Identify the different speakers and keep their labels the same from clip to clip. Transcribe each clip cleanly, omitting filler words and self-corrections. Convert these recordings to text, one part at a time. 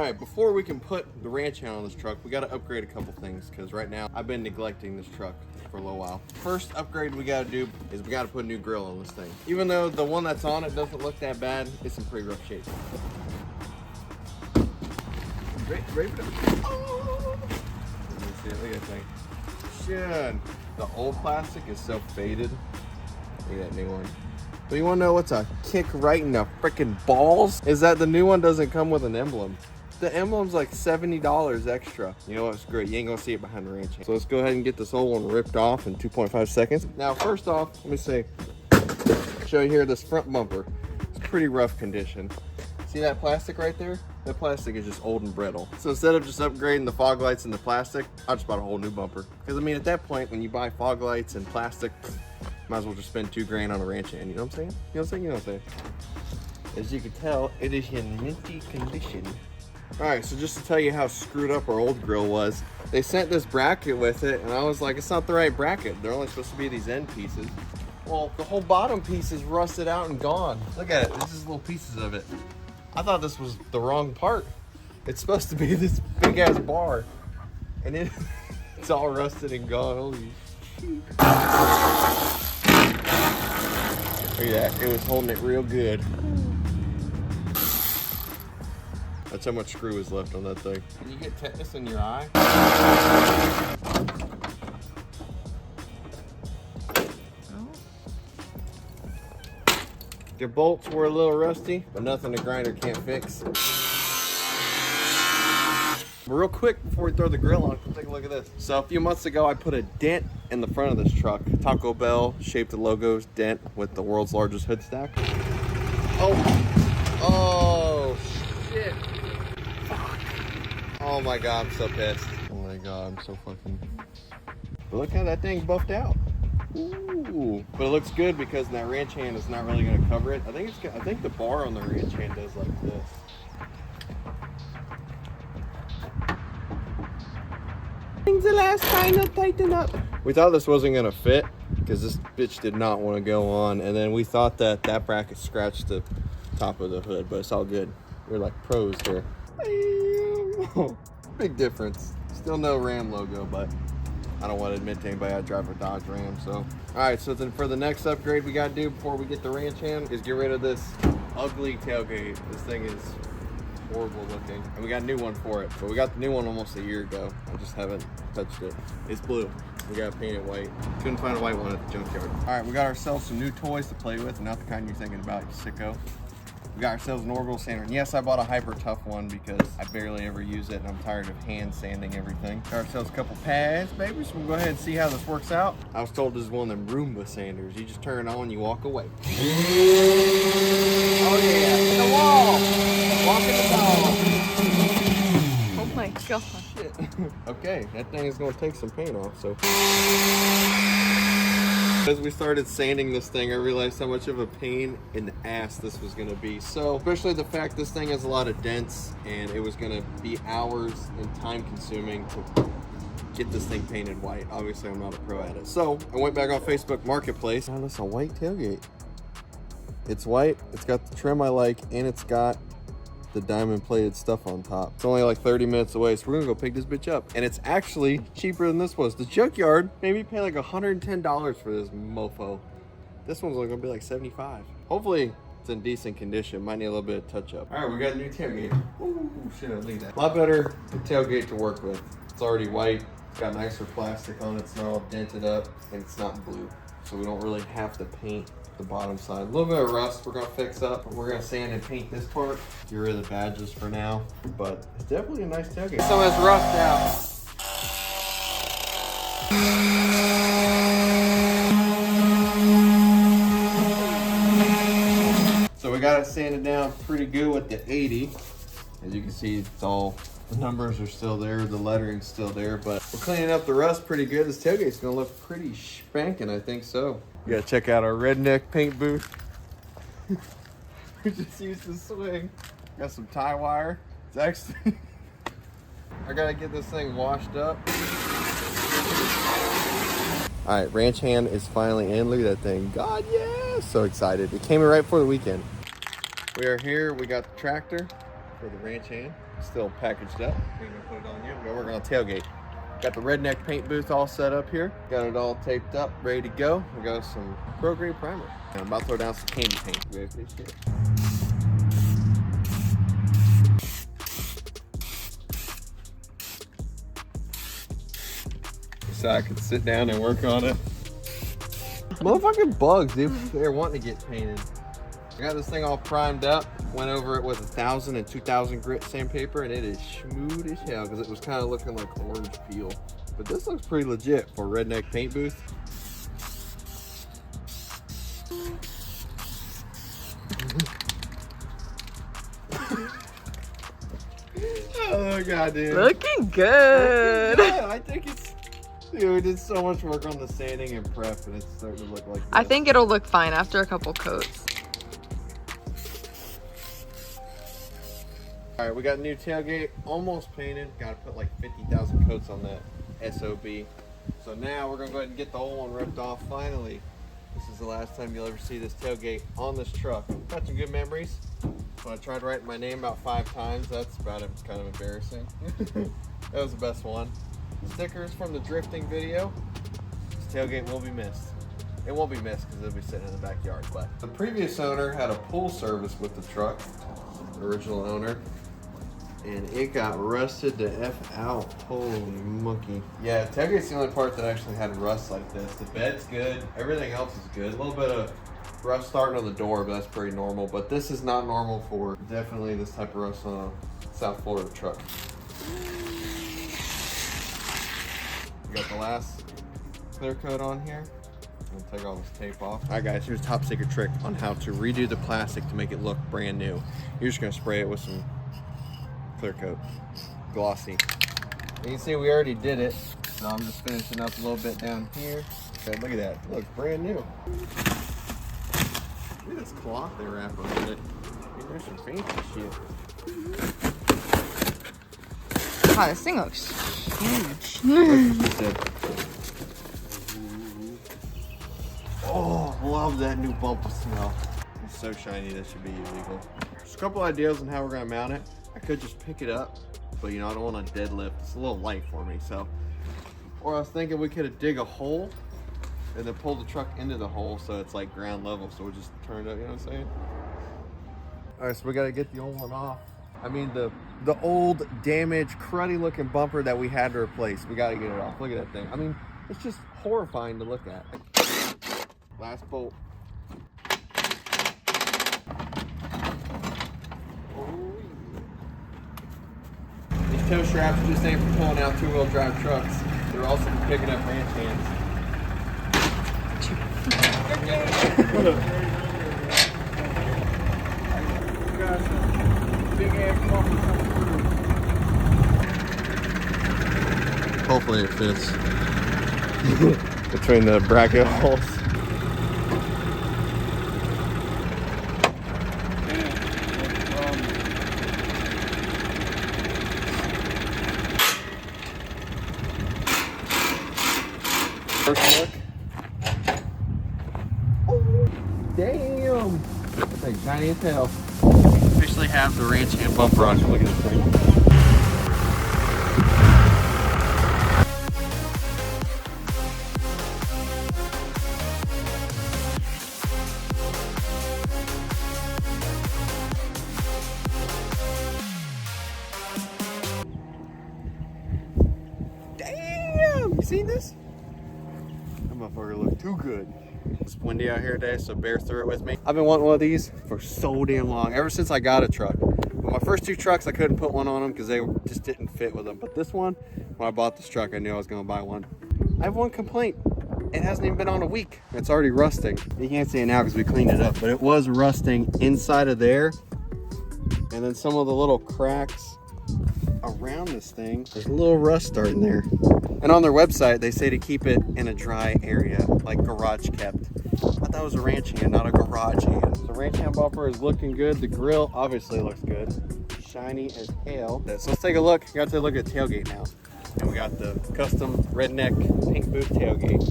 Speaker 1: right, before we can put the ranch hand on this truck, we got to upgrade a couple things because right now I've been neglecting this truck for a little while. First upgrade we got to do is we got to put a new grill on this thing. Even though the one that's on it doesn't look that bad, it's in pretty rough shape. Ready for the... Oh! Let me see it. Look at that thing. Shit. The old plastic is so faded. Look at that new one. But you want to know what's a kick right in the freaking balls? Is that the new one doesn't come with an emblem. The emblem's like $70 extra. You know what's great? You ain't gonna see it behind the ranch. So let's go ahead and get this old one ripped off in 2.5 seconds. Now, first off, let me show you here this front bumper. It's pretty rough condition. See that plastic right there? That plastic is just old and brittle. So instead of just upgrading the fog lights and the plastic, I just bought a whole new bumper. Because I mean, at that point, when you buy fog lights and plastic, might as well just spend $2 grand on a ranch hand. You know what I'm saying? You know what I'm saying? You know what I'm saying? As you can tell, it is in minty condition. All right, so just to tell you how screwed up our old grill was, they sent this bracket with it, and I was like, it's not the right bracket. They're only supposed to be these end pieces. Well, the whole bottom piece is rusted out and gone. Look at it. This is little pieces of it. I thought this was the wrong part. It's supposed to be this big ass bar, and it's all rusted and gone. Holy shit. Look at that. It was holding it real good. That's how much screw is left on that thing. Can you get tetanus in your eye? Your bolts were a little rusty, but nothing the grinder can't fix. Real quick before we throw the grill on, take a look at this. So a few months ago, I put a dent in the front of this truck. Taco Bell shaped the logos dent with the world's largest hood stack. Oh shit. Fuck. Oh my God, I'm so pissed. Oh my God, I'm so fucking... But look how that thing buffed out. Ooh, but it looks good because that ranch hand is not really going to cover it. I think the bar on the ranch hand does like this. Things the last time to tighten up. We thought this wasn't going to fit because this bitch did not want to go on, and then we thought that bracket scratched the top of the hood, but it's all good. We're like pros here. Big difference. Still no Ram logo, but I don't want to admit to anybody I drive a Dodge Ram, so. All right, so then for the next upgrade we got to do before we get the ranch hand is get rid of this ugly tailgate. This thing is horrible looking. And we got a new one for it, but we got the new one almost a year ago. I just haven't touched it. It's blue. We got to paint it white. Couldn't find a white one at the junkyard. All right, we got ourselves some new toys to play with, not the kind you're thinking about, you sicko. We got ourselves an orbital sander. And yes, I bought a hyper tough one because I barely ever use it and I'm tired of hand sanding everything. Got ourselves a couple pads, baby, so we'll go ahead and see how this works out. I was told this is one of them Roomba sanders. You just turn it on, you walk away. Oh yeah, in the wall. Walk in the dog.
Speaker 2: Oh my God.
Speaker 1: Shit. Okay, that thing is gonna take some paint off, so. As we started sanding this thing, I realized how much of a pain in the ass this was gonna be. So, especially the fact this thing has a lot of dents and it was gonna be hours and time consuming to get this thing painted white. Obviously, I'm not a pro at it. So, I went back on Facebook Marketplace. Found us a white tailgate. It's white, it's got the trim I like, and it's got the diamond plated stuff on top. It's only like 30 minutes away, so we're gonna go pick this bitch up. And it's actually cheaper than this was. The junkyard made me pay like $110 for this mofo. This one's only gonna be like 75. Hopefully it's in decent condition. Might need a little bit of touch up. All right, we got a new tailgate. Ooh, shit, I leave that. A lot better tailgate to work with. It's already white. It's got nicer plastic on it. It's not all dented up, and it's not blue. So we don't really have to paint the bottom side. A little bit of rust we're gonna fix up. We're gonna sand and paint this part. Get rid of the badges for now, but it's definitely a nice tailgate. Some of this rust out. So we got it sanded down pretty good with the 80. As you can see, it's all, the numbers are still there, the lettering's still there, but we're cleaning up the rust pretty good. This tailgate's gonna look pretty spanking, I think so. You gotta check out our redneck paint booth. We just used the swing. Got some tie wire. It's actually, I gotta get this thing washed up. All right, ranch hand is finally in. Look at that thing. God, yeah, so excited. It came in right before the weekend. We are here, we got the tractor for the ranch hand. still packaged up. We're gonna put it on you. We're working on tailgate. Got the redneck paint booth all set up here. Got it all taped up, ready to go. We got some pro grade primer. And I'm about to throw down some candy paint. Ready for this shit? So I could sit down and work on it. Motherfucking bugs, dude. They're wanting to get painted. I got this thing all primed up. Went over it with 1,000 and 2,000 grit sandpaper, and it is smooth as hell because it was kind of looking like orange peel. But this looks pretty legit for a redneck paint booth. Oh god, dude.
Speaker 2: Looking good.
Speaker 1: I think it's, dude, we did so much work on the sanding and prep, and it's starting to look like this.
Speaker 2: I think it'll look fine after a couple coats.
Speaker 1: All right, we got a new tailgate, almost painted. Got to put like 50,000 coats on that SOB. So now we're gonna go ahead and get the old one ripped off finally. This is the last time you'll ever see this tailgate on this truck. Got some good memories. When I tried writing my name about 5 times, that's about it. Kind of embarrassing. That was the best one. Stickers from the drifting video. This tailgate will be missed. It won't be missed because it'll be sitting in the backyard. But the previous owner had a pull service with the truck, the original owner, and it got rusted to F out. Holy monkey. Yeah, tailgate's the only part that actually had rust like this. The bed's good. Everything else is good. A little bit of rust starting on the door, but that's pretty normal. But this is not normal for definitely this type of rust on a South Florida truck. We got the last clear coat on here. I'm gonna take all this tape off. All right guys, here's a top secret trick on how to redo the plastic to make it look brand new. You're just gonna spray it with some clear coat, glossy. And you can see we already did it, so I'm just finishing up a little bit down here. Okay, look at that, it looks brand new. Look at this cloth they wrap around it. There's some fancy shit.
Speaker 2: Wow, this thing looks huge.
Speaker 1: Oh, love that new bumper smell. It's so shiny, this should be illegal. There's a couple ideas on how we're gonna mount it. I could just pick it up, but you know, I don't want to deadlift. It's a little light for me, so. Or I was thinking we could dig a hole and then pull the truck into the hole so it's like ground level, so we'll just turn it up, you know what I'm saying? All right, so we gotta get the old one off. I mean, the old, damaged, cruddy looking bumper that we had to replace. We gotta get it off. Look at that thing. I mean, it's just horrifying to look at. Last bolt. These tow straps just ain't for pulling out 2-wheel drive trucks. They're also for picking up ranch hands. Hopefully it fits between the bracket holes. First look. Oh, damn! That's like shiny as hell. Officially have the ranch hand bumper on. Look at this thing. Damn! You seen this? That motherfucker look too good. It's windy out here today, so bear through it with me. I've been wanting one of these for so damn long, ever since I got a truck. My first 2 trucks, I couldn't put one on them because they just didn't fit with them. But this one, when I bought this truck, I knew I was gonna buy one. I have one complaint. It hasn't even been on a week. It's already rusting. You can't see it now because we cleaned it up, but it was rusting inside of there. And then some of the little cracks around this thing, there's a little rust starting there. And on their website, they say to keep it in a dry area, like garage kept. I thought that was a ranch hand, not a garage hand. The ranch hand bumper is looking good. The grill obviously looks good. Shiny as hell. So let's take a look. We got to look at the tailgate now. And we got the custom redneck pink booth tailgate.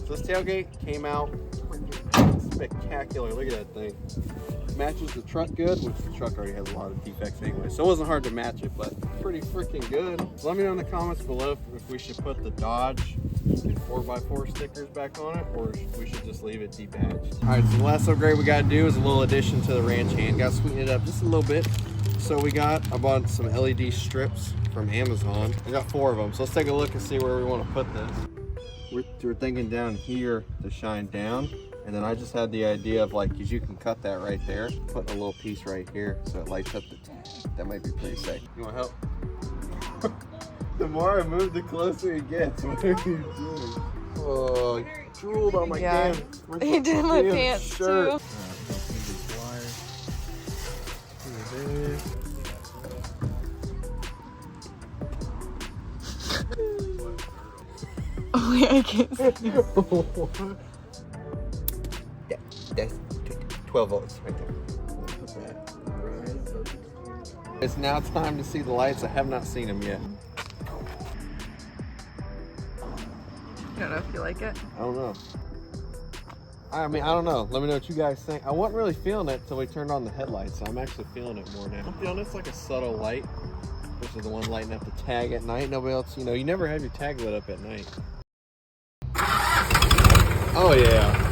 Speaker 1: So this tailgate came out freaking spectacular. Look at that thing. Matches the truck good, which the truck already has a lot of defects anyway. So it wasn't hard to match it, but pretty freaking good. So let me know in the comments below if we should put the Dodge 4x4 stickers back on it, or if we should just leave it debadged. All right, so the last upgrade we got to do is a little addition to the ranch hand. Got to sweeten it up just a little bit. So I bought some LED strips from Amazon. I got 4 of them. So let's take a look and see where we want to put this. We're thinking down here to shine down. And then I just had the idea of like, cause you can cut that right there, put a little piece right here so it lights up the tag. That might be pretty sick. You want help? The more I move, the closer it gets. What are you doing? Oh, I drooled on my damn.
Speaker 2: He did my pants
Speaker 1: shirt.
Speaker 2: too. Oh wait, I can't see.
Speaker 1: Yeah, that's 12 volts right there. It's now time to see the lights. I have not seen them yet.
Speaker 2: I don't know if you like it.
Speaker 1: I don't know. I mean, I don't know. Let me know what you guys think. I wasn't really feeling it until we turned on the headlights, so I'm actually feeling it more now. I'm feeling it's like a subtle light, which is the one lighting up the tag at night. Nobody else, you know, you never have your tag lit up at night. Oh yeah.